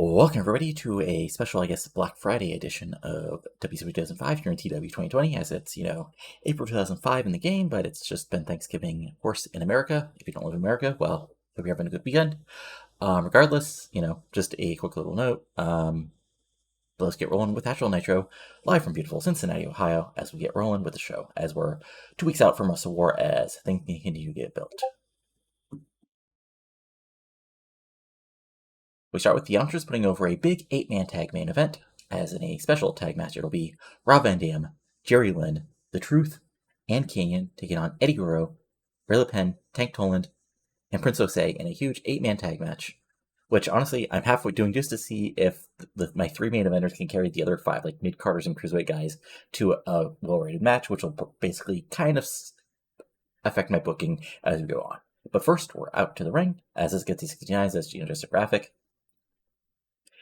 Welcome everybody to a special, I guess, Black Friday edition of WCW 2005 here in TEW 2020, as it's, April 2005 in the game, but it's just been Thanksgiving, of course, in America. If you don't live in America, well, hope you're having a good weekend. Regardless, just a quick little note. Let's get rolling with actual Nitro, live from beautiful Cincinnati, Ohio, as we get rolling with the show, as we're 2 weeks out from WrestleWar, as things continue to get built. We start with the Youngsters putting over a big 8-man tag main event, as in a special tag match it'll be Rob Van Dam, Jerry Lynn, The Truth, and Kanyon taking on Eddy Guerrero, Ray Leppan, Tank Toland, and Prince Osei in a huge 8-man tag match, which honestly I'm halfway doing just to see if my 3 main eventers can carry the other 5, like mid-carders and cruiserweight guys, to a well-rated match, which will basically kind of affect my booking as we go on. But first, we're out to the ring, as this gets these 69s as just a graphic.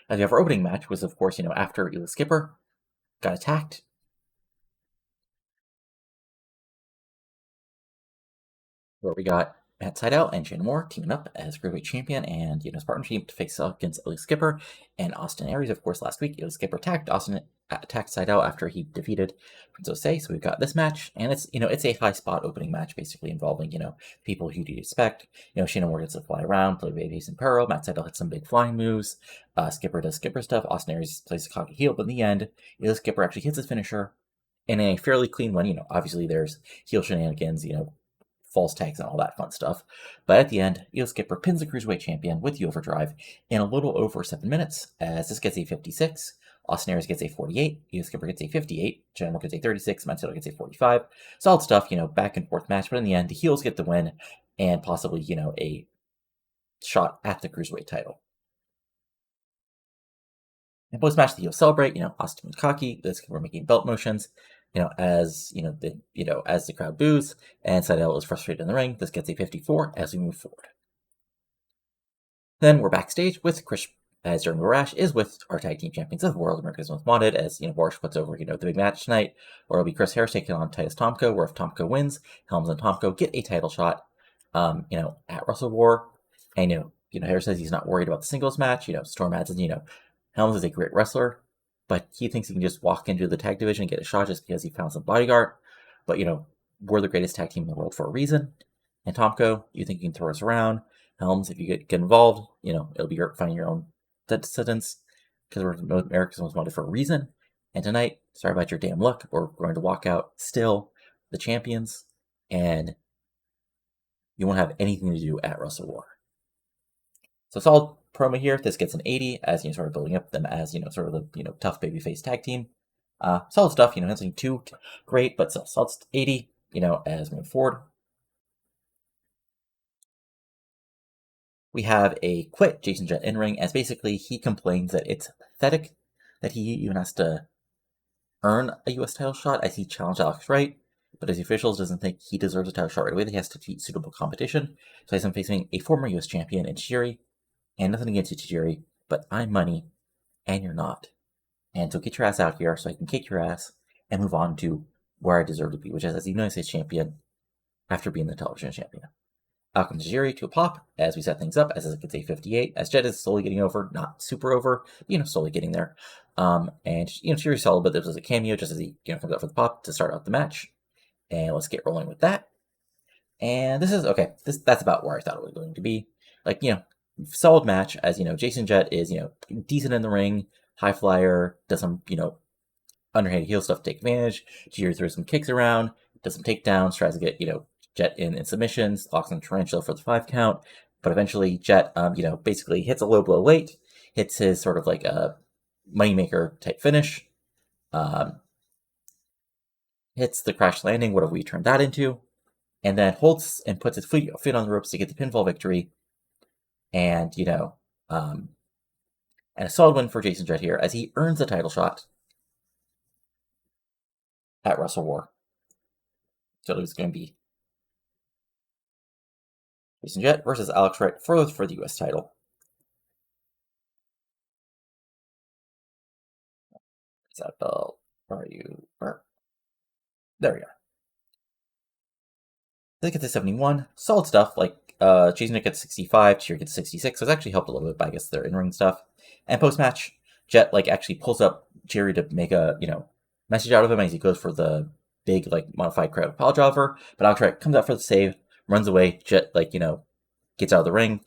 As you have our opening match was, of course, after Ela Skipper got attacked. Where we got Matt Sydal and Shane Moore teaming up as Cruiserweight Champion and, his partnership to face off against Ela Skipper and Austin Aries. Of course, last week, Ela Skipper attacked Sydal after he defeated Prince Osei. So we've got this match, and it's, it's a high spot opening match, basically involving, people who you'd expect. Shane Moore gets to fly around, play babyface and Peril. Matt Sydal hits some big flying moves. Skipper does Skipper stuff. Austin Aries plays a cocky heel, but in the end, Ela Skipper actually hits his finisher in a fairly clean one. Obviously there's heel shenanigans, false tags and all that fun stuff. But at the end, Ela Skipper pins the Cruiserweight Champion with the overdrive in a little over 7 minutes, as this gets a 56. Austin Aries gets a 48, Ela Skipper gets a 58, Shane Moore gets a 36, Matt Sydal gets a 45. Solid stuff, back and forth match, but in the end, the heels get the win and possibly, a shot at the Cruiserweight title. And post-match, the heels celebrate, Austin was cocky, Ela Skipper making belt motions, as the crowd boos, and Sydal is frustrated in the ring. This gets a 54 as we move forward. Then we're backstage with Chris, as Jeremy Borash is with our tag team champions of the world, America's Most Wanted, as Borash puts over the big match tonight, where it'll be Chris Harris taking on Titus Tomko, where if Tomko wins, Helms and Tomko get a title shot, at WrestleWar, and Harris says he's not worried about the singles match. Storm adds in, Helms is a great wrestler, but he thinks he can just walk into the tag division and get a shot just because he found some bodyguard. But, we're the greatest tag team in the world for a reason. And Tomko, you think you can throw us around. Helms, if you get involved, it'll be finding your own sentence, because we're America's Most Wanted for a reason. And tonight, sorry about your damn luck, we're going to walk out still the champions, and you won't have anything to do at WrestleWar. So solid promo here. This gets an 80 as sort of building up them as sort of the tough babyface tag team. Solid stuff. Nothing too great, but still solid 80. As we move forward, we have a quit Jason Jett in ring, as basically he complains that it's pathetic that he even has to earn a U.S. title shot, as he challenged Alex Wright, but as the officials doesn't think he deserves a title shot right away. That he has to defeat suitable competition. So he's facing a former U.S. champion in Tajiri. And nothing against you, Tajiri, but I'm money, and you're not. And so get your ass out here so I can kick your ass and move on to where I deserve to be, which is as the United States champion after being the television champion. Out comes Tajiri to a pop as we set things up, as it gets a 58, as Jett is slowly getting over, not super over, slowly getting there. And Tajiri's solid, but this was a cameo just as he comes out for the pop to start out the match. And let's get rolling with that. And this is, okay, that's about where I thought it was going to be. Solid match, as Jason Jett is decent in the ring, high flyer, does some underhanded heel stuff to take advantage. Tajiri throws some kicks around, does some takedowns, tries to get Jett in submissions, locks on tarantula for the 5 count, but eventually Jett basically hits a low blow late, hits his sort of like a moneymaker type finish, hits the crash landing, what have we turned that into, and then holds and puts his feet on the ropes to get the pinfall victory. And, and a solid win for Jason Jett here, as he earns a title shot at WrestleWar. So it was going to be Jason Jett versus Alex Wright for the U.S. title. Is that belt? Where are you? There we are. They get to 71. Solid stuff. Jason Jett gets 65, Tajiri gets 66. So it's actually helped a little bit by, I guess, their in-ring stuff. And post-match, Jett, like, actually pulls up Jerry to make a, message out of him as he goes for the big, like, modified crowd apology driver. But Alex Wright comes out for the save, runs away. Jett, like, gets out of the ring,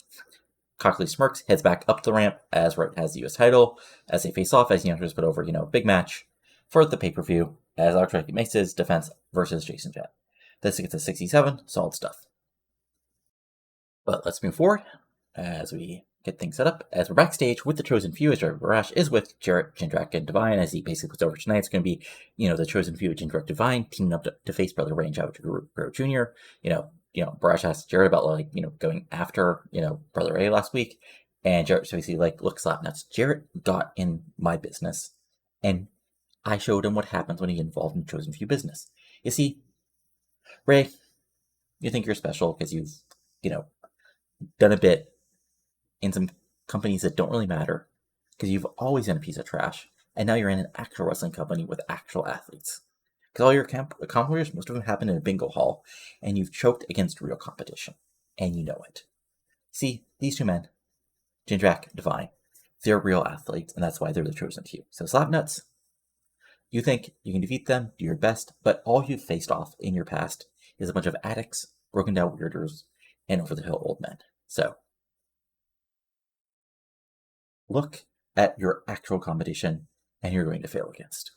cockily smirks, heads back up the ramp as Wright has the U.S. title, as they face off, as he enters, put over, big match for the pay-per-view, as Alex Wright makes his defense versus Jason Jett. This gets a 67, solid stuff. But let's move forward as we get things set up. As we're backstage with the Chosen Few, as Barash is with Jarrett, Jindrak, and Divine, as he basically puts over tonight. It's going to be, the Chosen Few, Jindrak, Divine, teaming up to face Brother Ray and Jett Jr. Barash asked Jarrett about, like, going after, Brother Ray last week, and Jarrett basically, like, look, slap nuts. Jarrett got in my business, and I showed him what happens when he involved in Chosen Few business. You see, Ray, you think you're special because you've, done a bit in some companies that don't really matter, because you've always been a piece of trash, and now you're in an actual wrestling company with actual athletes. Because all your accomplishments, most of them happen in a bingo hall, and you've choked against real competition, and you know it. See, these two men, Jindrak, Divine, they're real athletes, and that's why they're the Chosen Few. So Slapnuts, you think you can defeat them, do your best, but all you've faced off in your past is a bunch of addicts, broken down weirders, and over-the-hill old men. So, look at your actual competition, and you're going to fail against.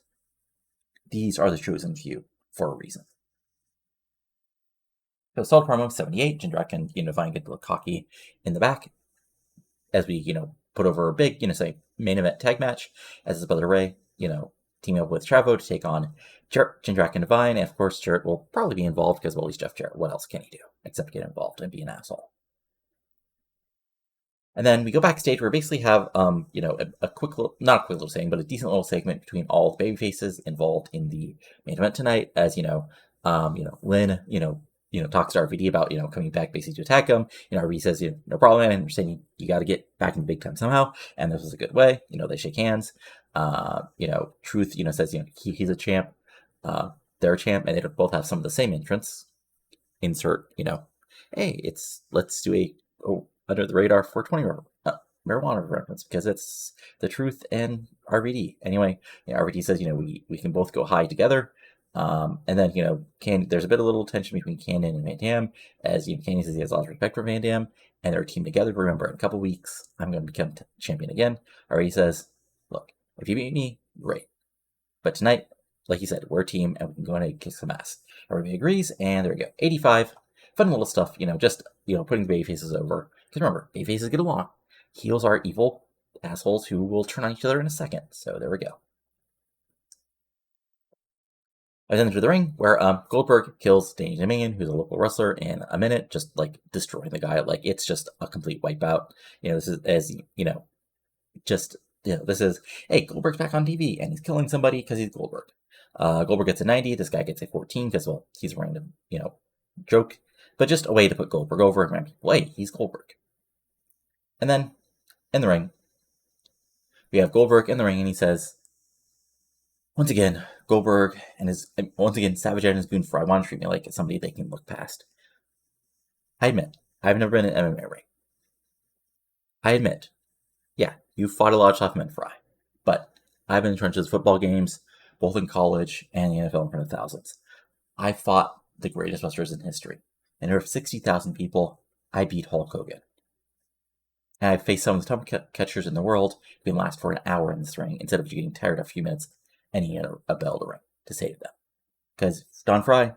These are the Chosen Few for a reason. So, solid promo 78. Jindrak and Divine get a little cocky in the back as we put over a big say main event tag match as his brother Ray teaming up with Chavo to take on Jarrett, Jindrak, and Divine. And of course, Jarrett will probably be involved because, well, he's Jeff Jarrett. What else can he do except get involved and be an asshole? And then we go backstage where we basically have, a quick little, not a quick little segment, but a decent little segment between all the baby faces involved in the main event tonight. As Lynn, talks to RVD about, coming back basically to attack him. RVD says, no problem, man. We're saying you got to get back in the big time somehow. And this was a good way. They shake hands. Truth, says, he's a champ. They're a champ, and they both have some of the same entrance. Insert, hey, let's do a under the radar 420 marijuana reference because it's the Truth and RVD. Anyway, RVD says, we can both go high together. And then, there's a bit of little tension between Kanyon and Van Dam, as Kanyon says he has a lot of respect for Van Dam, and they're teamed together. Remember, in a couple weeks, I'm going to become champion again. RVD says, look, if you beat me, great. But tonight, like you said, we're a team, and we can go in and kick some ass. Everybody agrees, and there we go. 85. Fun little stuff, just, putting baby faces over. Because remember, baby faces get along. Heels are evil assholes who will turn on each other in a second. So there we go. I then enter the ring where Goldberg kills Danny Dominion, who's a local wrestler, in a minute, just like destroying the guy. Like, it's just a complete wipeout. This is this is, hey, Goldberg's back on TV and he's killing somebody because he's Goldberg. Goldberg gets a 90. This guy gets a 14 because, well, he's a random, joke. But just a way to put Goldberg over and remind people, hey, he's Goldberg. And then, in the ring, we have Goldberg in the ring, and he says, once again, Savage and his goon Frye want to treat me like somebody they can look past. I admit, I've never been in an MMA ring. I admit, yeah, you fought a lot of tough men, Frye. But I've been in trenches of football games, both in college and the NFL in front of thousands. I fought the greatest wrestlers in history. And there were 60,000 people. I beat Hulk Hogan. And I've faced some of the toughest catchers in the world who can last for an hour in this ring instead of getting tired after a few minutes and he had a bell to ring to save them. Because Don Frye,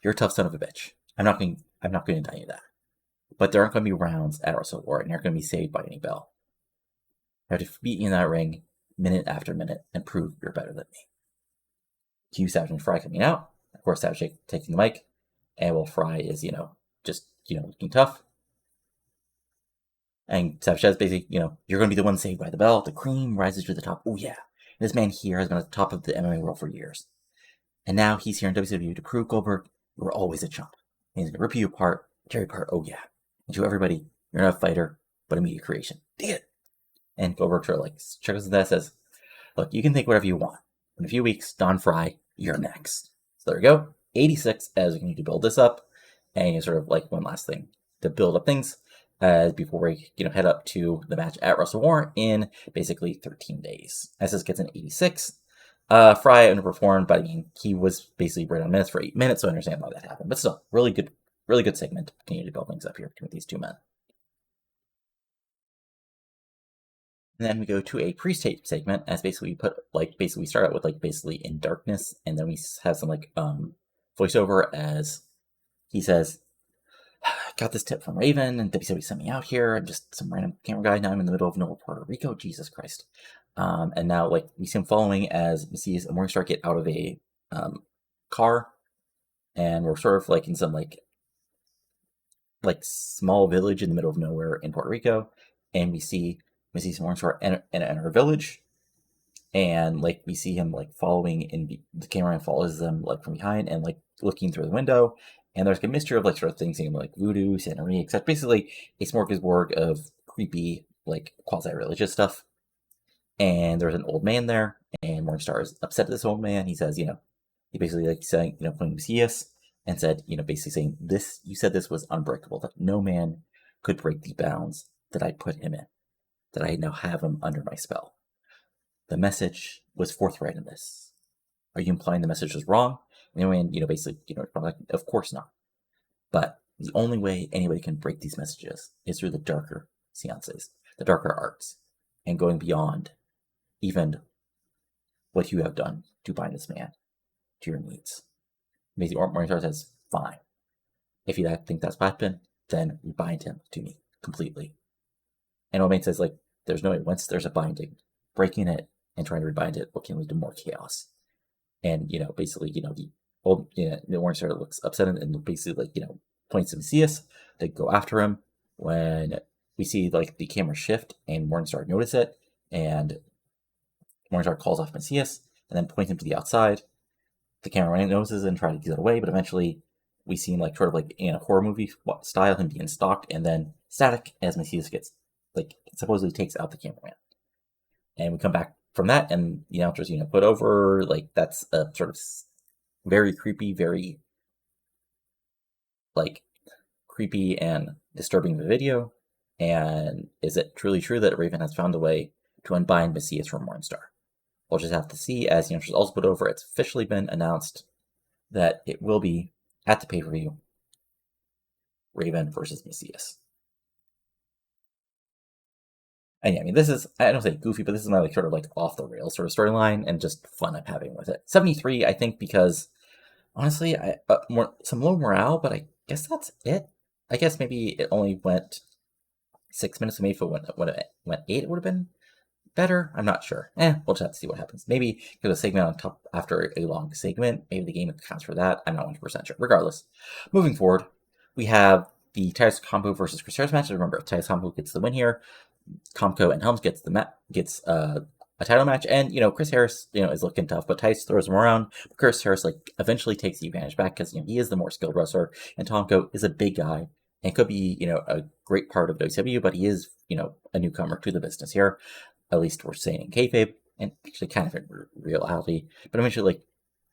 you're a tough son of a bitch. I'm not going to tell you that. But there aren't going to be rounds at WrestleWar, and you're not going to be saved by any bell. I have to beat you in that ring minute after minute and prove you're better than me. Cue Savage and Frye coming out. Of course, Savage taking the mic. And well, Frye is, looking tough. And Savage says basically, you're going to be the one saved by the bell. The cream rises to the top. Oh, yeah. This man here has been at the top of the MMA world for years. And now he's here in WCW to prove Goldberg, you were always a chump. And he's going to rip you apart, tear you apart. Oh, yeah. And show everybody, you're not a fighter, but a media creation. Dig it. And Goldberg sort of chuckles at that, says, look, you can think whatever you want. In a few weeks, Don Frye, you're next. So there we go. 86, as we need to build this up. And sort of one last thing to build up things. before we head up to the match at WrestleWar in basically 13 days. As this gets an 86. Frye underperformed, but I mean, he was basically right on minutes for 8 minutes, so I understand why that happened. But still, really good segment. Continue to build things up here between these two men. And then we go to a pre-tape segment, as basically we put we start out with basically in darkness, and then we have some voiceover as he says, "Got this tip from Raven, and WCW sent me out here. I'm just some random camera guy. Now I'm in the middle of Knoble, Puerto Rico. Jesus Christ!" And now we see him following as Macias and Morningstar get out of a car, and we're sort of in some small village in the middle of nowhere in Puerto Rico, and we see Macias and Morningstar enter a village, and we see him following in the camera follows them from behind and looking through the window, and there's a mixture of sort of things like voodoo, Santeria, etc. Basically a smorgasbord of creepy quasi-religious stuff. And there's an old man there, and Morningstar is upset at this old man. He says, he basically saying, pointing Macias, and said, basically saying, "This, you said this was unbreakable, that no man could break the bounds that I put him in, that I now have him under my spell. The message was forthright in this. Are you implying the message was wrong?" And basically, of course not. But the only way anybody can break these messages is through the darker seances, the darker arts, and going beyond even what you have done to bind this man to your needs. Basically, Morningstar says, "Fine. If you think that's what happened, then we bind him to me completely." And Old Man says, there's no way, once there's a binding, breaking it and trying to rebind it can lead to more chaos. And, basically, the old, the Morningstar looks upset and basically, points to Macias to go after him. When we see, the camera shift and Morningstar notice it, and Morningstar calls off Macias and then points him to the outside. The cameraman notices and tries to get away, but eventually we see him sort of in a horror movie style, him being stalked and then static as Macias gets supposedly takes out the cameraman. And we come back from that, and the announcers put over that's a sort of very creepy, very creepy and disturbing video. And is it truly true that Raven has found a way to unbind Macias from Morningstar? We'll just have to see. As the announcers also put over, it's officially been announced that it will be at the pay-per-view Raven versus Macias. And yeah, I mean, this is, I don't say goofy, but this is my sort of off the rails sort of storyline and just fun I'm having with it. 73, I think, because honestly, some low morale, but I guess that's it. I guess maybe it only went 6 minutes, so maybe if it went 8, it would have been better. I'm not sure. We'll just have to see what happens. Maybe get a segment on top after a long segment. Maybe the game accounts for that. I'm not 100% sure. Regardless, moving forward, we have the Titus Tomko versus Chris Harris match. Remember, if Titus Tomko gets the win here, Tomko and Helms gets a title match, and Chris Harris is looking tough, but Titus throws him around. But Chris Harris eventually takes the advantage back because he is the more skilled wrestler, and Tomko is a big guy and could be a great part of WCW, but he is a newcomer to the business here. At least we're saying in kayfabe, and actually kind of in reality. But eventually,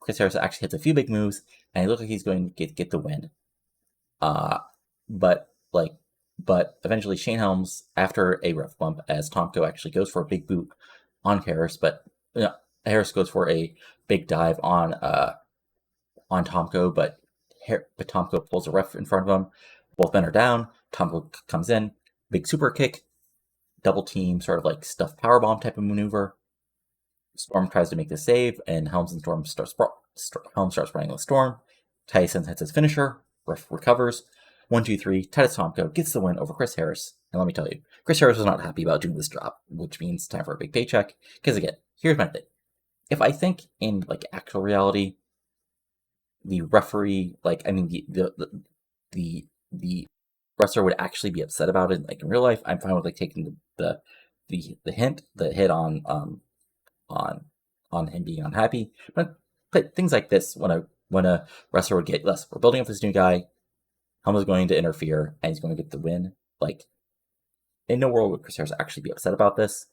Chris Harris actually hits a few big moves, and he looks like he's going to get the win. But eventually Shane Helms, after a rough bump, as Tomko actually goes for a big boot on Harris, but Harris goes for a big dive on Tomko, but Tomko pulls a ref in front of him. Both men are down. Tomko comes in, big super kick, double team, sort of stuffed powerbomb type of maneuver. Storm tries to make the save, and Helms and Storm Helms starts running with Storm. Tyson hits his finisher. Ref recovers. 1, 2, 3. Titus Tomko gets the win over Chris Harris. And let me tell you, Chris Harris was not happy about doing this job, which means time for a big paycheck. Because again, here's my thing: if I think in actual reality, the referee, the wrestler would actually be upset about it. In real life, I'm fine with taking the hit on him being unhappy. But things like this, when a wrestler would get less, we're building up this new guy. Helm is going to interfere, and he's going to get the win. In no world would Chris Harris actually be upset about this.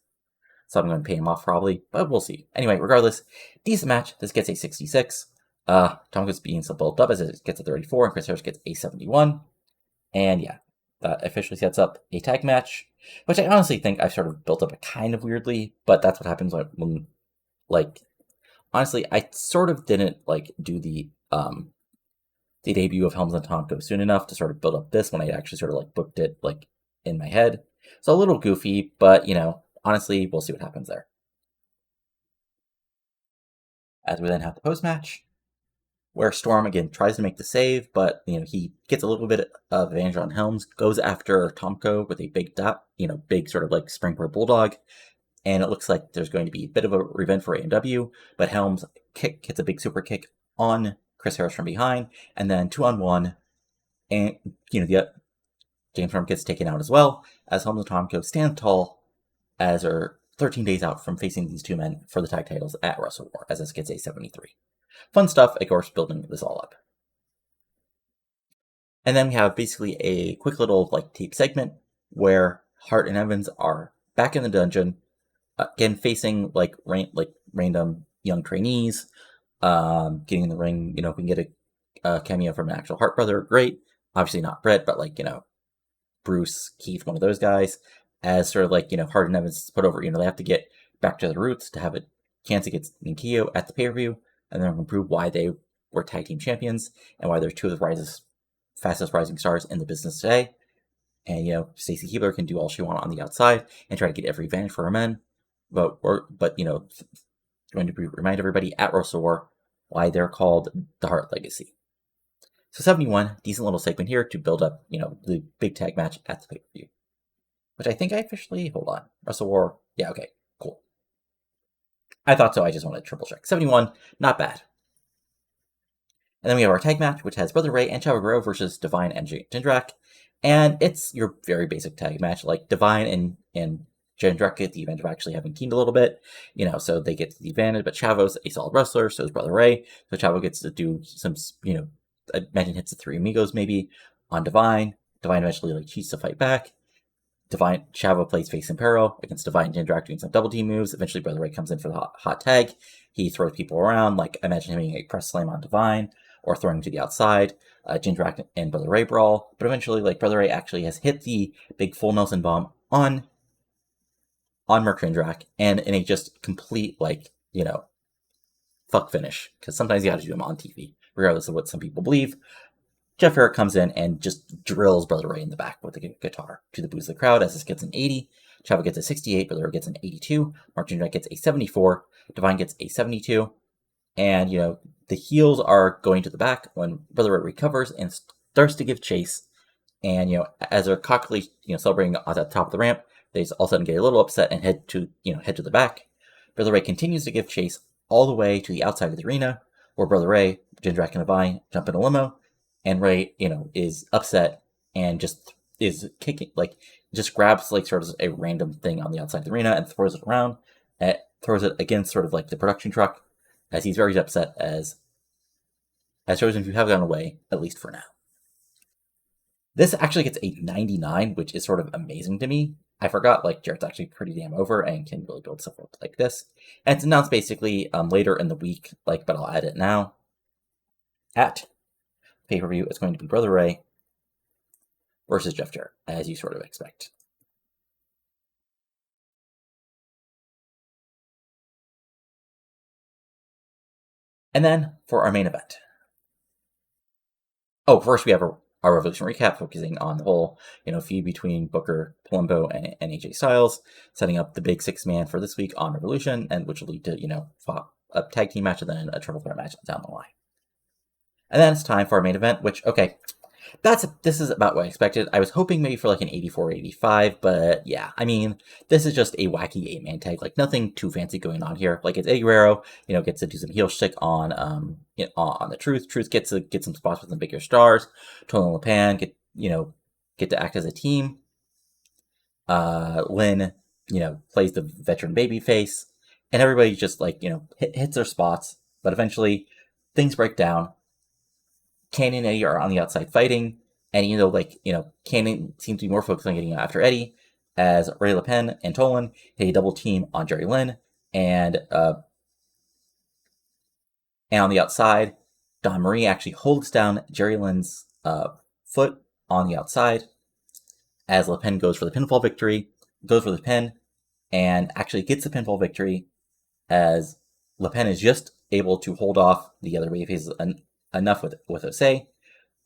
So I'm going to pay him off probably, but we'll see. Anyway, regardless, decent match. This gets a 66. Tomko's being so built up as it gets a 34, and Chris Harris gets a 71. And yeah, that officially sets up a tag match, which I honestly think I've sort of built up kind of weirdly, but that's what happens when like, honestly, I sort of didn't, like, do the debut of Helms and Tomko soon enough to sort of build up this when I actually sort of, like, booked it, like, in my head. So a little goofy, but, you know, honestly, we'll see what happens there. As we then have the post-match, where Storm, again, tries to make the save, but, you know, he gets a little bit of advantage on Helms, goes after Tomko with a big big sort of, like, springboard bulldog, and it looks like there's going to be a bit of a revenge for A&W, but Helms gets a big super kick on Chris Harris from behind, and then 2-on-1, and, you know, James Storm gets taken out as well, as Helms and Tomko stand tall, as are 13 days out from facing these two men for the tag titles at WrestleWar, as this gets a 73. Fun stuff, of course, building this all up. And then we have basically a quick little, like, tape segment where Hart and Evans are back in the dungeon, again facing like random young trainees, getting in the ring. You know, if we can get a cameo from an actual Hart brother, great. Obviously not Brett, but, like, you know, Bruce, Keith, one of those guys, as sort of like, you know, Hart and Evans put over. You know, they have to get back to the roots to have a chance against Ninkio at the pay-per-view, and then we can prove why they were tag team champions and why they're two of the fastest rising stars in the business today. And, you know, Stacy Keibler can do all she wants on the outside and try to get every advantage for her men. But you know, going to remind everybody at WrestleWar why they're called the Hart Legacy. So 71, decent little segment here to build up, you know, the big tag match at the pay-per-view. Which I think I officially, hold on, WrestleWar, yeah, okay, cool. I thought so, I just wanted to triple check. 71, not bad. And then we have our tag match, which has Brother Ray and Chavo Guerrero versus Divine and Jindrak. And it's your very basic tag match, like Divine and Jindrak get the advantage of actually having teamed a little bit, you know, so they get the advantage, but Chavo's a solid wrestler, so is Brother Ray, so Chavo gets to do some, you know, I imagine hits the Three Amigos maybe on Divine. Divine eventually, like, cheats to fight back. Chavo plays face in peril against Divine Jindrak doing some double team moves. Eventually, Brother Ray comes in for the hot tag. He throws people around, like, imagine him having a press slam on Divine or throwing him to the outside. Jindrak and Brother Ray brawl, but eventually, like, Brother Ray actually has hit the big full Nelson bomb on Merc Jindrak, and in a just complete, like, you know, fuck finish, because sometimes you gotta do them on TV, regardless of what some people believe. Jeff Jarrett comes in and just drills Brother Ray in the back with the guitar to the boos of the crowd, as this gets an 80. Chavo gets a 68, Brother Ray gets an 82, Mark Jindrak gets a 74, Divine gets a 72, and, you know, the heels are going to the back when Brother Ray recovers and starts to give chase, and, you know, as they're cockily, you know, celebrating at the top of the ramp, they all of a sudden get a little upset and head to the back. Brother Ray continues to give chase all the way to the outside of the arena, where Brother Ray, Jindrak, and Divine jump in a limo, and Ray, you know, is upset and just is kicking, like, just grabs, like, sort of a random thing on the outside of the arena and throws it around, throws it against sort of like the production truck, as he's very upset as shows him you have gone away, at least for now. This actually gets a 99, which is sort of amazing to me. I forgot, like, Jarrett's actually pretty damn over and can really build stuff up like this. And it's announced basically later in the week, like, but I'll add it now. At pay-per-view, it's going to be Brother Ray versus Jeff Jarrett, as you sort of expect. And then for our main event. Oh, first we have our Revolution recap, focusing on the whole, you know, feud between Booker, Palumbo, and AJ Styles, setting up the big six-man for this week on Revolution, and which will lead to, you know, a tag team match and then a triple threat match down the line. And then it's time for our main event, which, okay, this is about what I expected. I was hoping maybe for like an 84-85, but yeah, I mean, this is just a wacky 8-man tag, like nothing too fancy going on here. Like, it's Eddy Guerrero, you know, gets to do some heel shtick on the Truth. Truth gets to get some spots with some bigger stars. Toland and Leppan get to act as a team. Lynn, you know, plays the veteran babyface, and everybody just, like, you know, hits their spots, but eventually things break down. Kanyon and Eddy are on the outside fighting, and, you know, like, you know, Kanyon seems to be more focused on getting after Eddy, as Ray Leppan and Toland hit a double team on Jerry Lynn, and on the outside, Don Marie actually holds down Jerry Lynn's foot on the outside, as Leppan goes for the pinfall victory, goes for the pin, and actually gets the pinfall victory as Leppan is just able to hold off the other babyfaces enough with Osei,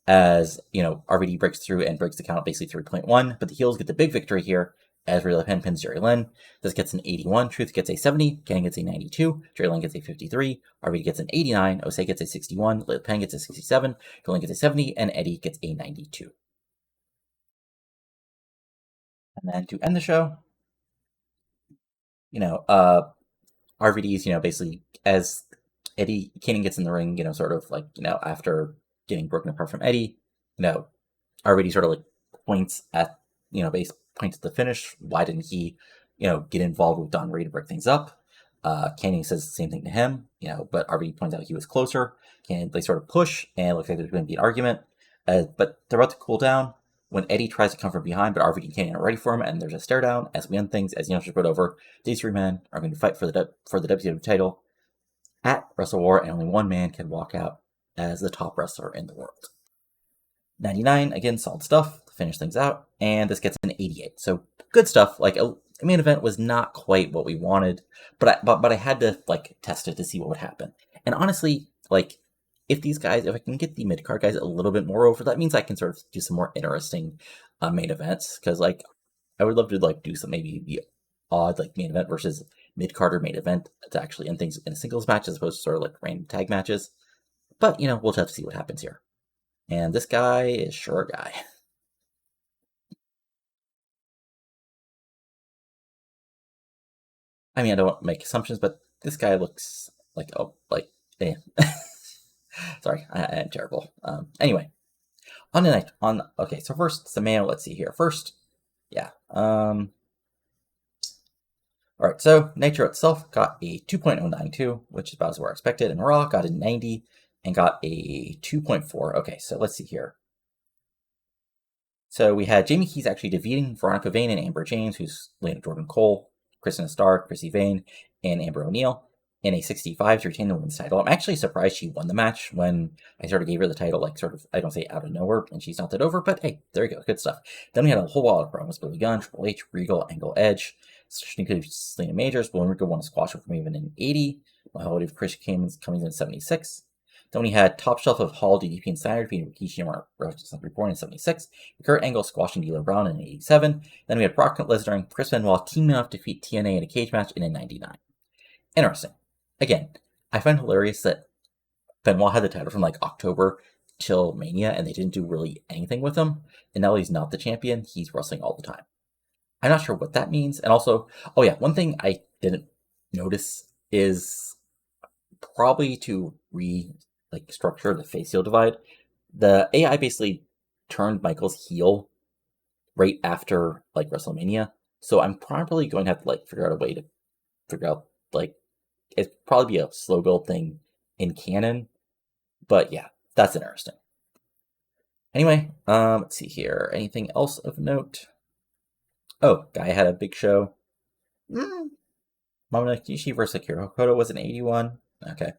as, RVD breaks through and breaks the count basically 3.1, but the heels get the big victory here as Ray Leppan pins Jerry Lynn. This gets an 81, Truth gets a 70, Kanyon gets a 92, Jerry Lynn gets a 53, RVD gets an 89, Osei gets a 61, Leppan gets a 67, Toland gets a 70, and Eddy gets a 92. And then to end the show, RVD's, basically as Kanyon gets in the ring, sort of like, after getting broken apart from Eddy, RVD sort of like points at, points at the finish. Why didn't he, get involved with Don Frye to break things up? Kanyon says the same thing to him, but RVD points out he was closer. They sort of push, and it looks like there's going to be an argument. But they're about to cool down when Eddy tries to come from behind, but RVD and Kanyon are ready for him, and there's a stare down. As we end things, as youngsters put over, these three men are going to fight for the WCW title at WrestleWar, and only one man can walk out as the top wrestler in the world. 99, again, solid stuff to finish things out, and this gets an 88. So good stuff. Like, a main event was not quite what we wanted, but I had to test it to see what would happen. And honestly, if I can get the mid card guys a little bit more over, that means I can sort of do some more interesting main events. Because I would love to do some maybe the odd main event versus mid card or main event to actually end things in a singles match as opposed to sort of random tag matches. But we'll just have to see what happens here. And this guy is sure a guy. I mean, I don't make assumptions, but this guy looks eh. Sorry, I'm terrible. Anyway, okay, so first, Sameo, let's see here. First, yeah. Alright, so Nitro itself got a 2.092, which is about as we expected, and Raw got a 90 and got a 2.4. Okay, so let's see here. So we had Jamie Keys actually defeating Veronica Vane and Amber James, who's Lena Jordan Cole, Kristen Starr, Chrissy Vane, and Amber O'Neal in a 65 to retain the women's title. I'm actually surprised she won the match when I sort of gave her the title, I don't say out of nowhere, and she's not that over, but hey, there you go, good stuff. Then we had a whole lot of promos: Billy Gunn, Triple H, Regal, Angle, Edge, Selena Majors, William Regal won a squash from even in 80, while Chris Cummings coming in 76. Then we had Top Shelf of Hall, DDP, and Steiner defeating Rikishi and Rochester Reborn in 76. Kurt Angle squashing D'Lo Brown in 87. Then we had Brock Lesnar and Chris Benoit teaming up to defeat TNA in a cage match in 99. Interesting. Again, I find hilarious that Benoit had the title from October till Mania, and they didn't do really anything with him. And now he's not the champion; he's wrestling all the time. I'm not sure what that means. And also, oh yeah, one thing I didn't notice is probably to structure the face heel divide. The AI basically turned Michael's heel right after WrestleMania, so I'm probably going to have to figure out a way to figure out it'd probably be a slow build thing in canon, but yeah, that's interesting. Anyway, let's see here. Anything else of note? Oh, Guy had a big show. Mama Kishi versus Akira Hokuto was an 81. Okay.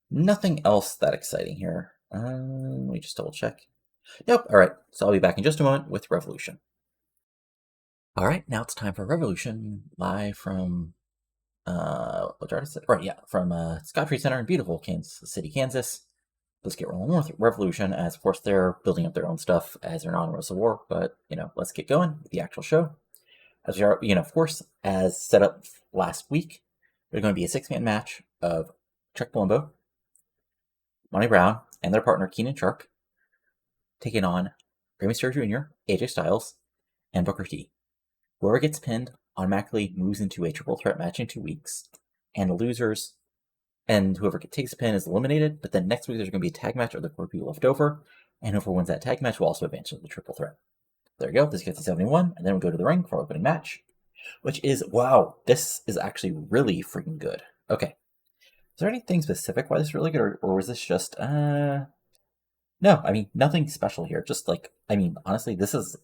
Nothing else that exciting here. Let me just double check. Nope. All right. So I'll be back in just a moment with Revolution. All right. Now it's time for Revolution, live from from Scott Tree Center in beautiful Kansas City, Kansas. Let's get rolling with Revolution, as of course they're building up their own stuff as they're not in WrestleWar. But let's get going with the actual show. As we are, of course, as set up last week, there's going to be a 6-man match of Chuck Palumbo, Monty Brown, and their partner Keenan Sharpe taking on Rey Mysterio Jr., AJ Styles, and Booker T. Whoever gets pinned automatically moves into a triple threat match in 2 weeks, and the losers and whoever takes a pin is eliminated. But then next week there's going to be a tag match of the 4 people left over, and whoever wins that tag match will also advance to the triple threat. There you go. This gets to 71, and then we go to the ring for our opening match, which is, wow, this is actually really freaking good. Okay. Is there anything specific why this is really good, or was this just, no, I mean, nothing special here. Just honestly, this is,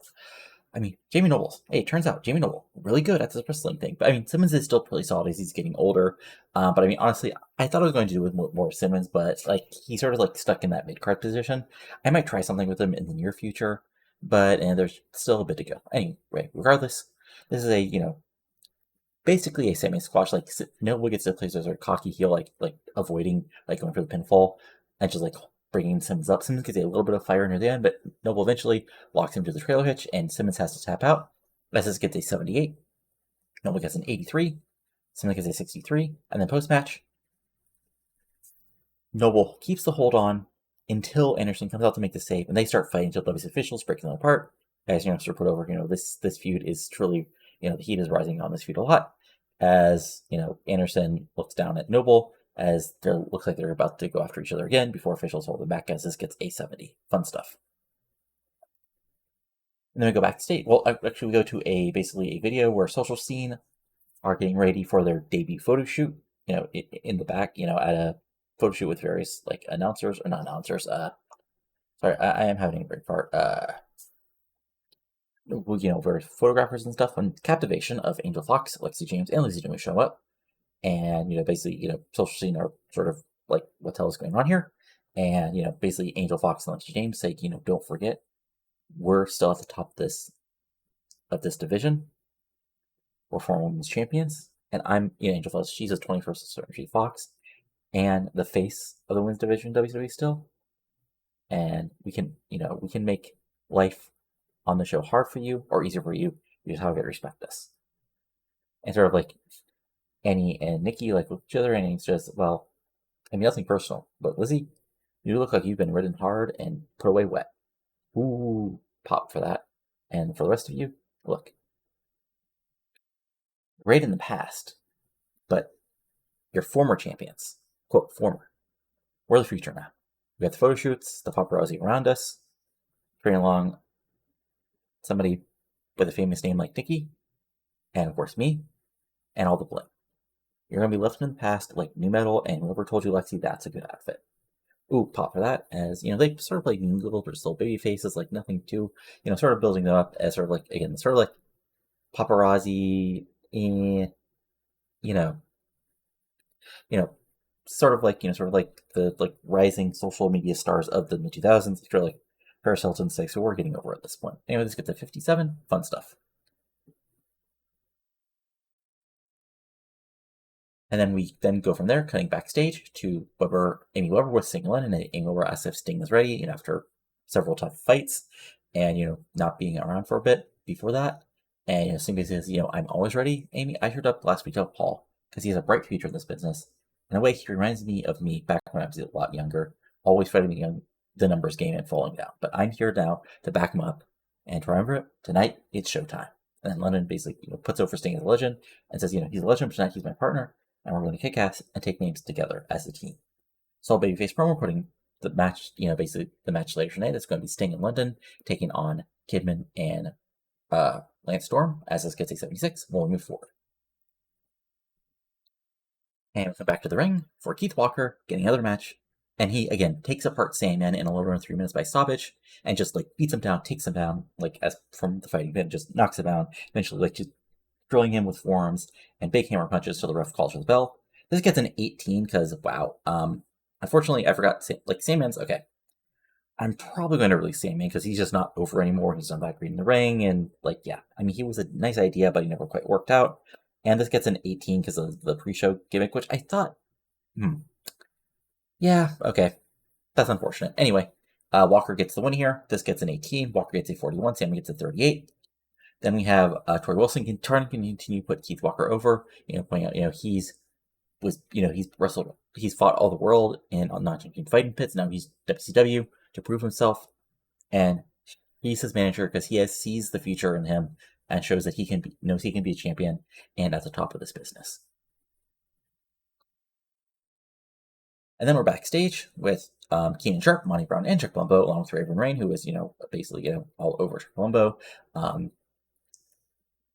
Jamie Noble's. Hey, it turns out Jamie Knoble, really good at this wrestling thing. But Simmons is still pretty solid as he's getting older. But honestly, I thought I was going to do with more Simmons, but he's sort of stuck in that mid card position. I might try something with him in the near future. but and there's still a bit to go. Anyway, regardless, this is a basically a semi-squash. Like Knoble gets to play as a cocky heel, like avoiding going for the pinfall and just bringing Simmons up. Simmons gets a little bit of fire near the end, but Knoble eventually locks him to the trailer hitch, and Simmons has to tap out. SS gets a 78. Knoble gets an 83. Simmons gets a 63, and then post-match, Knoble keeps the hold on until Anderson comes out to make the save, and they start fighting until WC officials breaking them apart. As sort of put over, this feud is truly, the heat is rising on this feud a lot. As Anderson looks down at Knoble as they looks like they're about to go after each other again before officials hold them back. As this gets a 70, fun stuff. And then we go backstage. Well, actually, we go to basically a video where Social Scene are getting ready for their debut photo shoot. In the back, at a photo shoot with various announcers or not announcers. Sorry, I am having a break part. Various photographers and stuff. On Captivation of Angel Fox, Lexi James, and Lizzie Doom show up, and basically Social Scene are sort of like, what the hell is going on here? And basically Angel Fox and Lexi James say, don't forget, we're still at the top of this division. We're former women's champions, and I'm Angel Fox. She's a 21st century Fox, and the face of the women's division WWE still. And we can make life on the show hard for you or easier for you. You just have to respect us. And sort of Annie and Nikki with each other, and it's just, well, nothing personal, but Lizzie, you look like you've been ridden hard and put away wet. Ooh, pop for that. And for the rest of you, look, great in the past, but you're former champions. Quote, former. We're the future now. We got the photo shoots, the paparazzi around us, bringing along somebody with a famous name like Nikki, and of course me, and all the bling. You're going to be left in the past like new metal, and whoever told you, Lexi, that's a good outfit. Ooh, pop for that, as, they sort of little but still baby faces, nothing too, sort of building them up as sort of again, sort of paparazzi, sort of the rising social media stars of the mid 2000s. Sort of Paris Hilton say, so we're getting over at this point. Anyway, this gets to 57, fun stuff. And then we go from there, cutting backstage to Amy Weber with Sting Lynn, and Amy Weber asks if Sting is ready, after several tough fights, and, not being around for a bit before that. And, Sting basically says, I'm always ready, Amy. I heard up last week to Paul, because he has a bright future in this business. In a way, he reminds me of me back when I was a lot younger, always fighting the numbers game and falling down. But I'm here now to back him up. And to remember it, tonight, it's showtime. And then London basically puts over Sting as a legend and says, he's a legend, but tonight he's my partner, and we're going to kick ass and take names together as a team. So babyface promo putting the match, basically the match later tonight. It's going to be Sting in London taking on Kidman and Lance Storm, as this gets a 76 when we move forward. And we come back to the ring for Keith Walker getting another match. And he, again, takes apart Sandman in a little over 3 minutes by stoppage and just, beats him down, takes him down, as from the fighting pit, just knocks him down, eventually, just drilling him with forearms and big hammer punches till the ref calls for the bell. This gets an 18 because, wow. Unfortunately, I forgot, Sandman's, okay. I'm probably going to release Sandman because he's just not over anymore. He's not that great in the ring, and, yeah. He was a nice idea, but he never quite worked out. And this gets an 18 because of the pre-show gimmick, which I thought, yeah, okay. That's unfortunate. Anyway, Walker gets the win here. This gets an 18. Walker gets a 41. Sandman gets a 38. Then we have Tori Wilson trying to continue to put Keith Walker over. Pointing out, he's wrestled, he's fought all the world in non-champion fighting pits. Now he's WCW to prove himself, and he's his manager because he sees the future in him and shows that knows he can be a champion and at the top of this business. And then we're backstage with Keenan Sharpe, Monty Brown, and Chuck Palumbo, along with Raven Rain, who is, basically, all over Chuck Palumbo,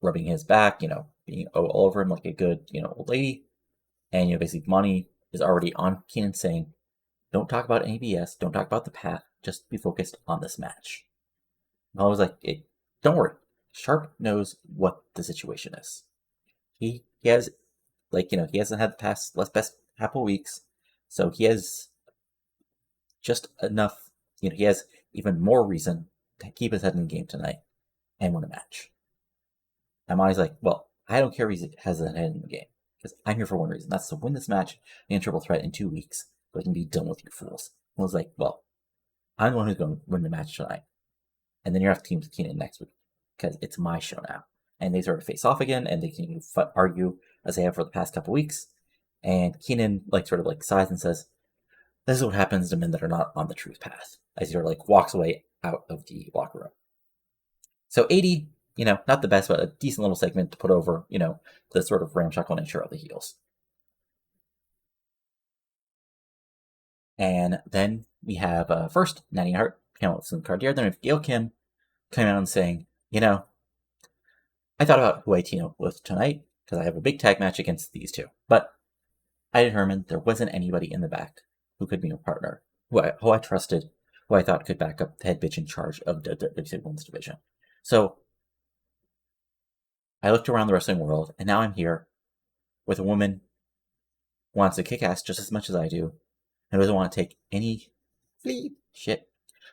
rubbing his back, being all over him like a good, old lady. And, basically, Monty is already on Keenan saying, don't talk about any BS, don't talk about the path, just be focused on this match. And I was like, don't worry, Sharpe knows what the situation is. He has, he hasn't had the best couple weeks, so he has just enough, he has even more reason keep his head in the game tonight and win a match. And Monty's like, well, I don't care if he has a head in the game, because I'm here for one reason. That's to win this match in triple threat in 2 weeks, so I can be done with you fools. And I was like, well, I'm the one who's going to win the match tonight. And then you're off team with Keenan next week, because it's my show now. And they sort of face off again, and they continue to argue as they have for the past couple weeks. And Keenan sort of sighs and says, this is what happens to men that are not on the truth path, as he sort of walks away out of the locker room. So 80, not the best, but a decent little segment to put over, the sort of ramshackle nature of the heels. And then we have first Nattie Neidhart, Celine Cartier. Then we have Gail Kim coming out and saying, I thought about who I team up with tonight because I have a big tag match against these two, but I determined there wasn't anybody in the back who could be a partner, who I trusted, who I thought could back up the head bitch in charge of the WCW Women's Division. So I looked around the wrestling world, and now I'm here with a woman who wants to kick ass just as much as I do, and doesn't want to take any shit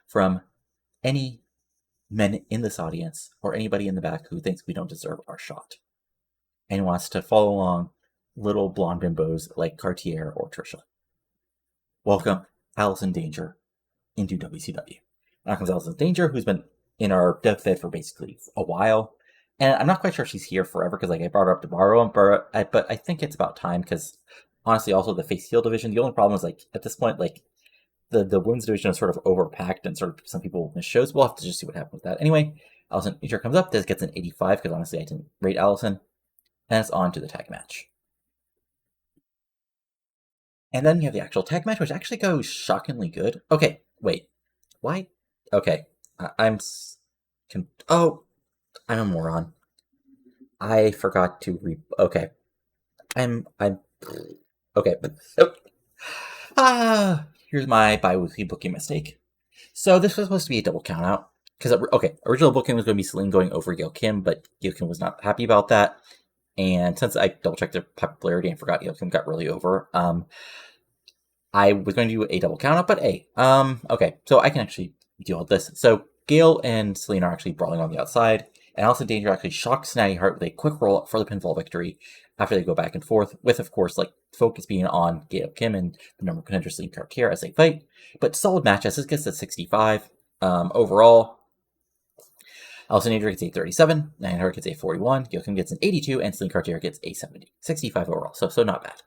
from any men in this audience or anybody in the back who thinks we don't deserve our shot, and wants to follow along little blonde bimbos like Cartier or Trisha. Welcome Allison Danger into WCW. Now comes Allison Danger, who's been in our dev fed for basically a while. And I'm not quite sure if she's here forever, because I brought her up to borrow him, but I think it's about time, because honestly, also the face heel division, the only problem is at this point, the women's division is sort of overpacked, and sort of some people miss shows. We'll have to just see what happens with that. Anyway, Allison Danger comes up, gets an 85, because honestly I didn't rate Allison, and it's on to the tag match. And then you have the actual tag match, which actually goes shockingly good. Okay, wait. Why? Okay. I'm a moron. I forgot to okay. Okay, but here's my bi-weekly booking mistake. So this was supposed to be a double count out. Because, original booking was going to be Celine going over Gail Kim, but Gail Kim was not happy about that. And since I double-checked their popularity and forgot Gail Kim got really over, I was going to do a double count out, but hey, okay, so I can actually deal with this. So Gail and Celine are actually brawling on the outside, and Allison Danger actually shocks Nattie Neidhart with a quick roll-up for the pinfall victory after they go back and forth, with, of course, focus being on Gail Kim and the number contender Celine Cartier as they fight. But solid match, as this gets to 65. Overall, Allison Danger gets a 37, Nattie Neidhart gets a 41, Gail Kim gets an 82, and Celine Cartier gets a 70. 65 overall, so not bad.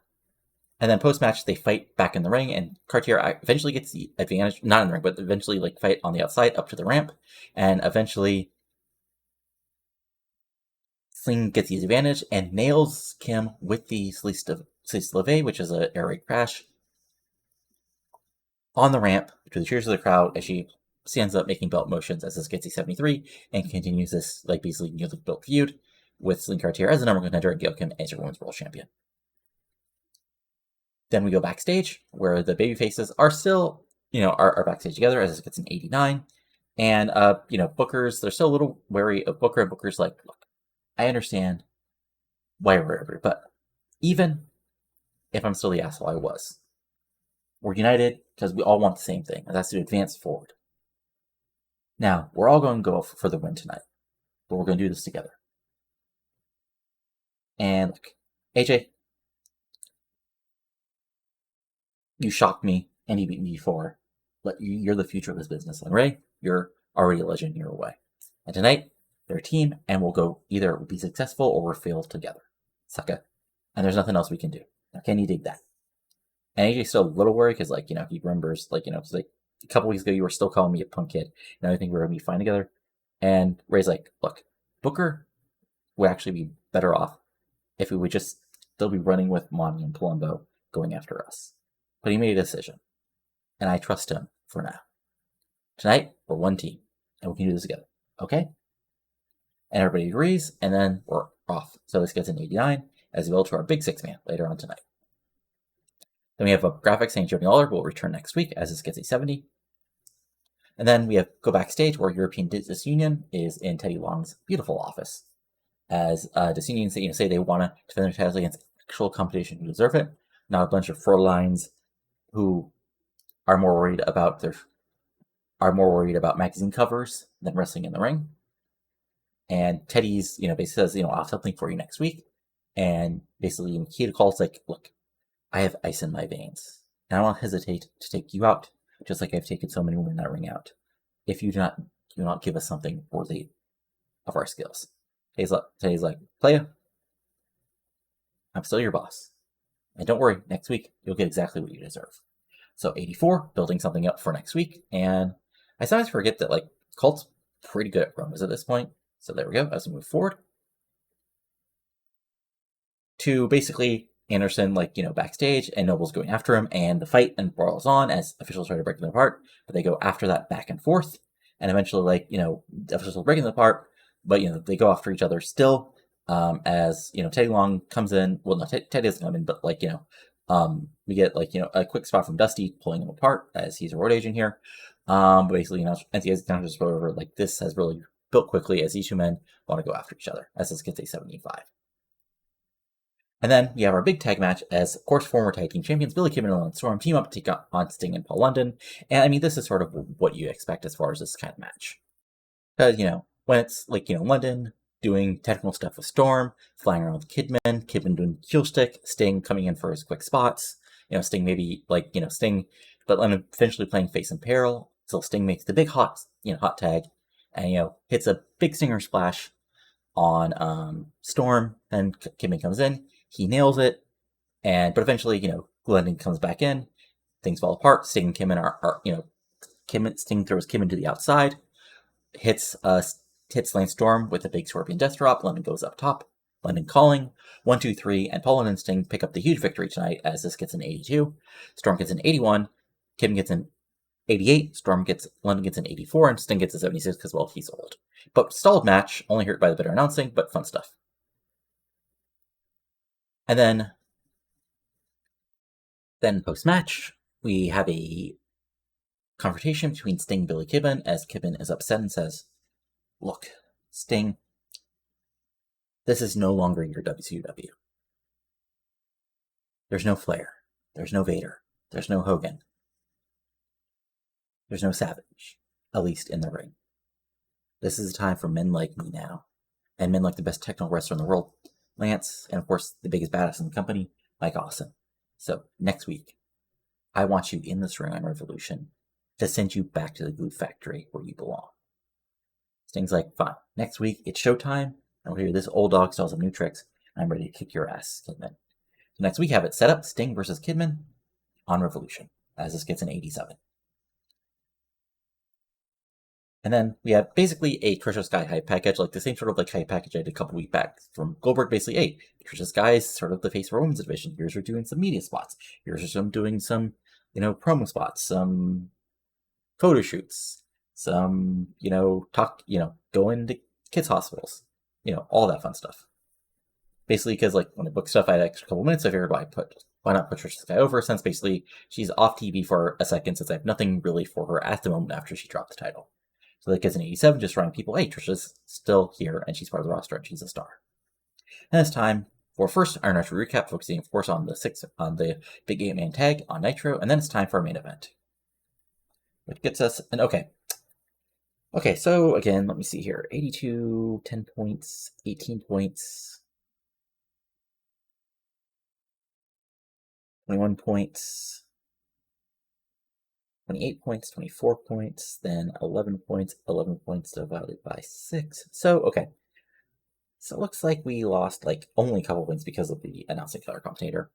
And then post-match, they fight back in the ring, and Cartier eventually gets the advantage, not in the ring, but eventually fight on the outside up to the ramp, and eventually Celine gets the advantage and nails Kim with the Slice Leve, which is an air raid crash, on the ramp to the cheers of the crowd as she stands up making belt motions as this gets a 73 and continues this basically near the belt feud with Celine Cartier as the number one contender and Gail Kim as your women's world champion. Then we go backstage, where the baby faces are still, are backstage together as it gets an 89. And, Bookers, they're still a little wary of Booker, and Booker's like, look, I understand why we're over, but even if I'm still the asshole I was, we're united because we all want the same thing, and that's to advance forward. Now, we're all going to go for the win tonight, but we're going to do this together. And, look, AJ, you shocked me, and you beat me before, but you're the future of this business. And Ray, you're already a legend in your way. And tonight, they're a team, and we'll go either be successful or we'll fail together. Sucker. And there's nothing else we can do. Now, can you dig that? And AJ's still a little worried because, he remembers, it's a couple weeks ago you were still calling me a punk kid. Now I think we're going to be fine together. And Ray's like, look, Booker would actually be better off if we would just still be running with Monty and Palumbo going after us. But he made a decision, and I trust him for now. Tonight, we're one team, and we can do this together, okay? And everybody agrees, and then we're off. So this gets an 89, as well to our big six-man later on tonight. Then we have a graphic saying Jody Lawler will return next week, as this gets a 70. And then we go backstage, where European Disunion is in Teddy Long's beautiful office, as Disunion say they want to defend their titles against actual competition who deserve it, not a bunch of Fräuleins who are more worried about their are more worried about magazine covers than wrestling in the ring. And Teddy's, basically says, I'll have something for you next week. And basically, Nikita calls like, look, I have ice in my veins. And I won't hesitate to take you out, just like I've taken so many women in that ring out, if you do not give us something worthy of our skills. Teddy's like, playa, I'm still your boss. And don't worry, next week, you'll get exactly what you deserve. So 84, building something up for next week. And I sometimes forget that, like, Colt's pretty good at promos at this point. So there we go, as we move forward. To basically Anderson, backstage, and Knoble's going after him, and the fight and brawl is on as officials try to break them apart, but they go after that back and forth, and eventually, officials are breaking them apart, but, they go after each other still, as, Teddy Long comes in, well, no, Teddy doesn't come in, but, we get, a quick spot from Dusty pulling him apart, as he's a road agent here, but basically, NCA's down to over, this has really built quickly, as these two men want to go after each other, as this gets a 75. And then we have our big tag match as, of course, former tag team champions Billy Kidman and Ron Storm team up to take on Sting and Paul London. And I mean, this is sort of what you expect as far as this kind of match. Because, when it's London doing technical stuff with Storm, flying around with Kidman doing heel stick, Sting coming in for his quick spots, Sting maybe, Sting, but London eventually playing face in peril. So Sting makes the big hot tag and, hits a big stinger splash on Storm, and Kidman comes in. He nails it, but eventually, London comes back in. Things fall apart. Sting and Kidman Sting throws Kidman to the outside, hits Lance Storm with a big scorpion death drop. London goes up top. London calling 1, 2, 3, and Paul and Sting pick up the huge victory tonight as this gets an 82. Storm gets an 81. Kidman gets an 88. London gets an 84, and Sting gets a 76 because, well, he's old. But stalled match, only hurt by the better announcing, but fun stuff. And then post-match, we have a confrontation between Sting and Billy Kidman, as Kidman is upset and says, look, Sting, this is no longer your WCW. There's no Flair. There's no Vader. There's no Hogan. There's no Savage, at least in the ring. This is a time for men like me now, and men like the best technical wrestler in the world, Lance, and of course the biggest badass in the company, Mike Awesome. So next week, I want you in this ring on Revolution to send you back to the glue factory where you belong. Sting's like, fine, next week it's showtime, and we'll hear this old dog still some new tricks, and I'm ready to kick your ass, Kidman. So next week, have it set up, Sting versus Kidman on Revolution, as this gets an 87. And then we have basically a Trisha Sky hype package, like the same sort of hype package I did a couple weeks back from Goldberg. Basically, hey, Trisha Sky is sort of the face of our women's division. Here's her doing some media spots. Here's her doing some, promo spots, some photo shoots, some, go into kids' hospitals, all that fun stuff. Basically, because when I book stuff, I had an extra couple minutes. I figured why not put Trisha Sky over, since basically she's off TV for a second, since I have nothing really for her at the moment after she dropped the title. So that gets an 87, just reminding people, hey, Trisha's still here, and she's part of the roster, and she's a star. And it's time for first our Nitro recap, focusing, of course, on the big 8-man tag on Nitro, and then it's time for our main event, which gets us an okay. Okay, so again, let me see here. 82, 10 points, 18 points, 21 points, 28 points, 24 points, then 11 points divided by 6. So, okay. So it looks like we lost, only a couple points because of the announcing color commentator.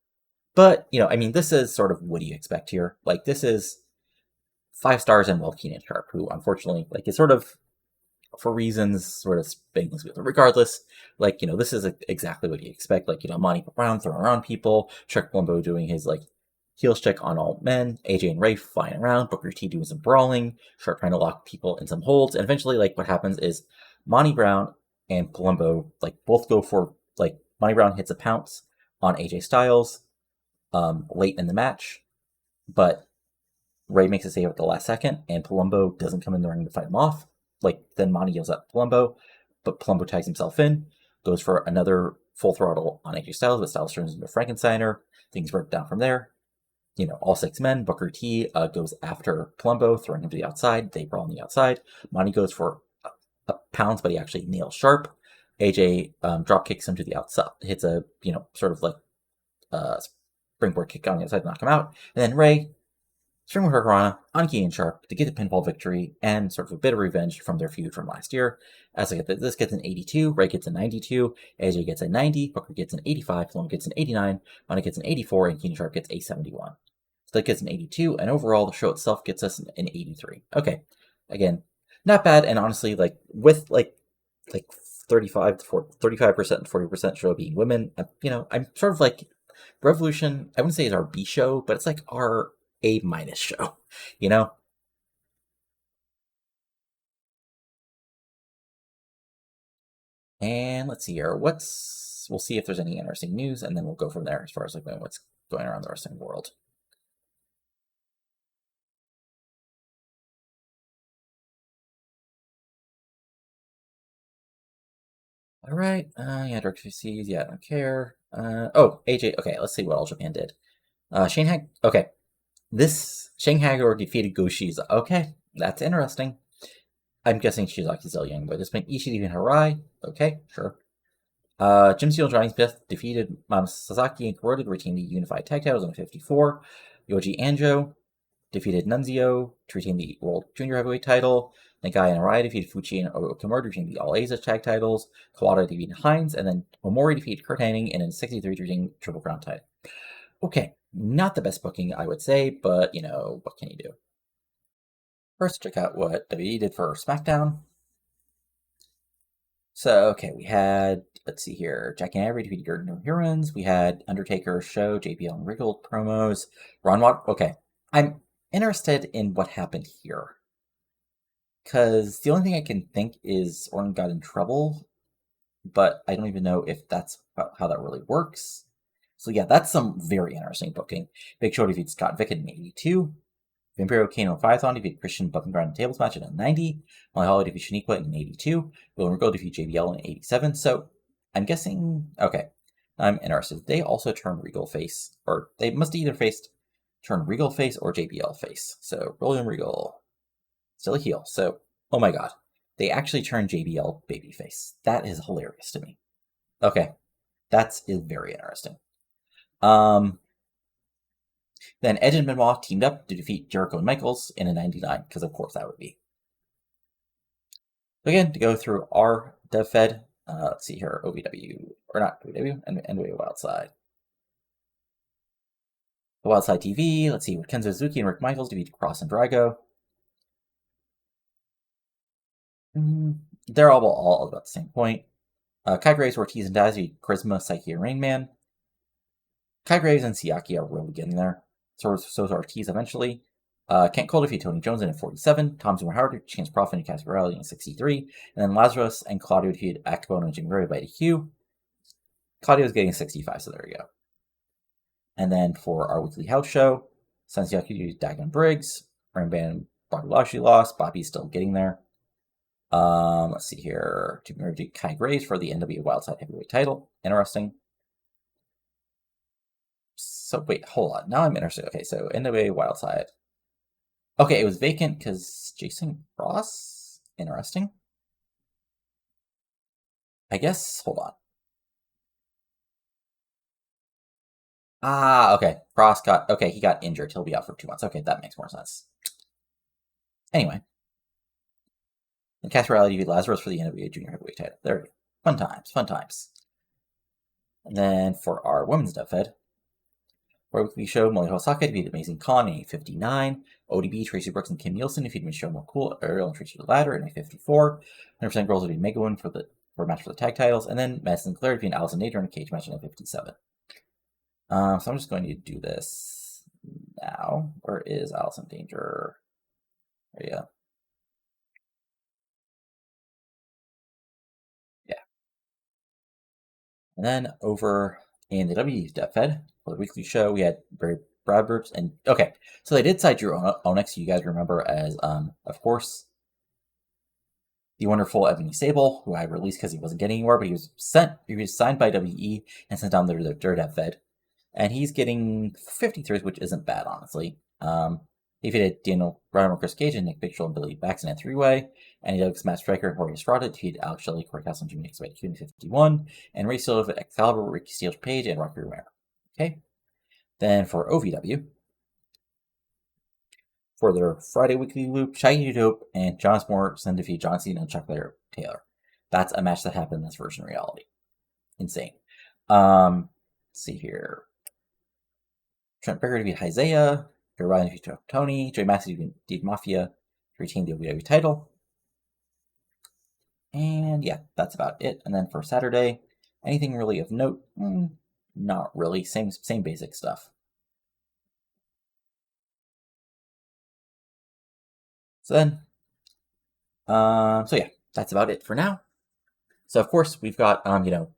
But, this is sort of what do you expect here. This is 5 stars and Keenan Sharpe, who, unfortunately, is sort of, for reasons, sort of spinning with it. Regardless, this is exactly what you expect. Monty Brown throwing around people, Chuck Palumbo doing his, heel check on all men, AJ and Ray flying around, Booker T doing some brawling, Sharpe trying to lock people in some holds, and eventually, what happens is Monty Brown and Palumbo, both go for, Monty Brown hits a pounce on AJ Styles, late in the match, but Ray makes a save at the last second, and Palumbo doesn't come in the ring to fight him off. Then Monty yells at Palumbo, but Palumbo tags himself in, goes for another full throttle on AJ Styles, but Styles turns into a Frankensteiner, things break down from there. all 6 men. Booker T goes after Palumbo, throwing him to the outside. They brawl on the outside. Monty goes for a pounce, but he actually nails Sharpe. AJ drop kicks him to the outside, hits a, sort of like springboard kick on the outside to knock him out. And then Ray, springboard hurricanrana on Key and Sharpe to get the pinfall victory and sort of a bit of revenge from their feud from last year. As I get this gets an 82, Ray gets a 92, AJ gets a 90, Booker gets an 85, Palumbo gets an 89, Monty gets an 84, and Key and Sharpe gets a 71. So that gets an 82, and overall the show itself gets us an 83. Okay, again, not bad, and honestly, with 35% to 40% show being women, I'm sort of like Revolution. I wouldn't say is our B show, but it's like our A- show, And let's see here. We'll see if there's any interesting news, and then we'll go from there as far as what's going around the wrestling world. All right. Yeah, Direct VCs. Yeah, I don't care. AJ. Okay, let's see what All Japan did. Okay, this Shanghai defeated Go Shiza. Okay, that's interesting. I'm guessing Shizaki's still young, but this been Ishii and Harai. Okay, sure. Jim Steel and Johnny Smith defeated Sasaki and Kuroda to retain the unified tag titles on 54. Yoji Anjo defeated Nunzio to retain the World Junior Heavyweight title. Nagai and Arai defeated Fuchi and Okimura to retain the All Asia tag titles. Kawada defeated Hines, and then Omori defeated Kurt Hennig in a 63 to retain Triple Crown title. Okay, not the best booking, I would say, but, what can you do? First, check out what WWE did for SmackDown. So, okay, we had, let's see here, Jack and Avery defeated Gordon No Heroes. We had Undertaker show, JBL and Regal promos. Ron Watt, okay. I'm interested in what happened here. Because the only thing I can think is Orton got in trouble, but I don't even know if that's how that really works. So yeah, that's some very interesting booking. Big Show defeats Scott Vick in 82. Vampiro Kano and Phython defeat Christian Buff and Ground Tables match in a 90. Molly Holly defeats Shaniqua in 82. Will and Regal defeat JBL in 87. So I'm guessing, okay, I'm interested. They also turn Regal face, or they must either turn Regal face or JBL face. So William Regal, still a heel. So, oh my god, they actually turned JBL babyface. That is hilarious to me. Okay, that is very interesting. Then Edge and Benoit teamed up to defeat Jericho and Michaels in a 99, because of course that would be. So again, to go through our dev fed, let's see here, OVW, or not OVW, NWA Wildside. The Wildside TV, let's see, with Kenzo Suzuki and Rick Michaels defeat Cross and Drago. They're all about the same point. Kai Graves, Ortiz, and Daz defeat Charisma, Psyche, and Rain Man. Kai Graves and Siaki are really getting there. So is Ortiz eventually. Kent Cole defeat Tony Jones in 47. Tom Zimmer Howard, Chance Profit, and Casper Rally in 63. And then Lazarus and Claudio defeated Akbone and Jim Gray by DQ. Claudio's getting 65, so there we go. And then for our weekly house show, Sensiaki defeated Dagon Briggs. Rain Band Bobby Lashley lost. Bobby's still getting there. Let's see here. To Kai Graves for the NWA Wildside Heavyweight title. Interesting. So wait, hold on. Now I'm interested. Okay, so NWA Wildside. Okay, it was vacant because Jason Ross? Interesting. I guess, hold on. Okay. Ross he got injured. He'll be out for 2 months. Okay, that makes more sense. Anyway. And Casper Rally defeated Lazarus for the NWA Junior Heavyweight title. There we go. Fun times. And then for our women's dev fed, where we showed Molly Hosaka defeated Amazing Khan in 59. ODB, Tracy Brooks, and Kim Nielsen defeated Michelle McCool, Ariel, and Tracy Ladder in 54. 100% Girls defeated Mega One for a match for the tag titles. And then Madison Claire defeated Allison Nader in a cage match in 57. So I'm just going to do this now. Where is Allison Danger? There you go. Yeah. And then over in the W dev fed, for the weekly show, we had Barry Bradford, and okay, so they did cite Drew Onyx, you guys remember as, of course, the wonderful Ebony Sable, who I released because he wasn't getting anywhere, but he was signed by WE and sent down their dev fed. And he's getting 53, which isn't bad, honestly. He defeated Daniel Bryan, Chris Cage, and Nick Big Show and Billy Baxton at 3-way. And he does Matt Striker and Jorge Estrada, defeated Alex Shelley, Corey Castle, and Jimmy Nix by 51. And Ray Silva, Excalibur, Ricky Steele Page, and Rocky Romero. Okay. Then for OVW, for their Friday weekly loop, Shaggy Dope and John Morrison defeat John Cena and Chuck Taylor. That's a match that happened in this version of reality. Insane. Let's see here. Trent Berger defeat Isaiah. Gary Ryan defeat Tony. Joey Massey defeat Mafia to retain the WWE title. And yeah, that's about it. And then for Saturday, anything really of note? Not really. Same basic stuff. So then, so yeah, that's about it for now. So of course we've got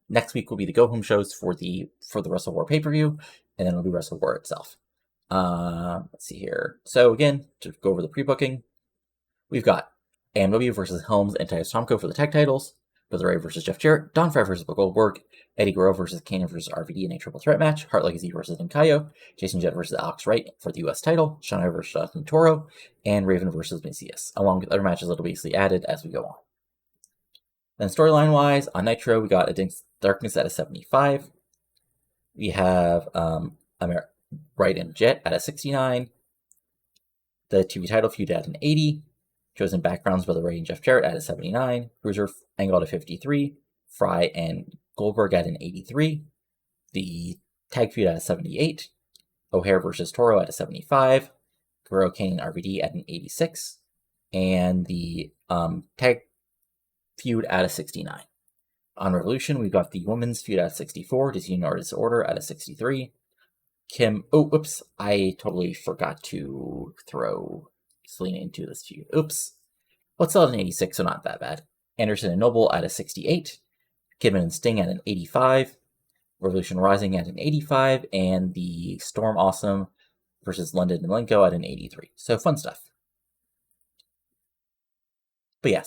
next week will be the go home shows for the WrestleWar pay-per-view, and then it'll be WrestleWar itself. Let's see here. So again, to go over the pre-booking, we've got AMW versus Helms and Titus Tomko for the tag titles, Brother Ray versus Jeff Jarrett, Don Frye versus Goldberg, Eddy Guerrero versus Kanyon versus RVD in a triple threat match, Hart Legacy versus Nkayo, Jason Jett versus Alex Wright for the US title, Sean versus Jonathan Toro, and Raven versus Macias, along with other matches that will be basically added as we go on. Then storyline-wise, on Nitro, we got Against Darkness at a 75. We have Wright and Jett at a 69. The TV title feud at an 80. Chosen backgrounds by the Ray and Jeff Jarrett at a 79. Cruiser Angle at a 53. Frye and Goldberg at an 83. The tag feud at a 78. O'Hare versus Toro at a 75. Guerrero, Kane, and RVD at an 86. And the tag feud at a 69. On Revolution, we've got the women's feud at 64. Decision Artist Order at a 63. Kim, oops, I totally forgot to throw Celine into this feud. Oops. Well, it's still at an 86, so not that bad. Anderson and Knoble at a 68. Kidman and Sting at an 85. Revolution Rising at an 85. And the Storm Awesome versus London and Malenko at an 83. So fun stuff. But yeah,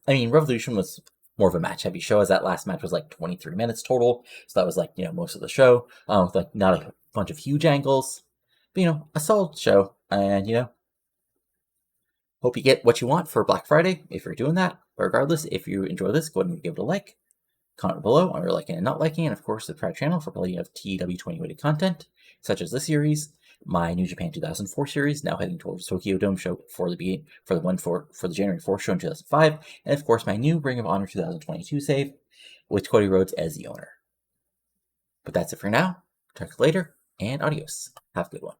Revolution was more of a match-heavy show, as that last match was like 23 minutes total. So that was like, most of the show, with not a bunch of huge angles. But, a solid show. And, hope you get what you want for Black Friday if you're doing that. But regardless, if you enjoy this, go ahead and give it a like. Comment below on your liking and not liking, and of course, subscribe to the channel for plenty of TEW 20-weighted content, such as this series, my New Japan 2004 series, now heading towards Tokyo Dome show for the January 4th show in 2005, and of course, my new Ring of Honor 2022 save, with Cody Rhodes as the owner. But that's it for now. Talk to you later, and adios. Have a good one.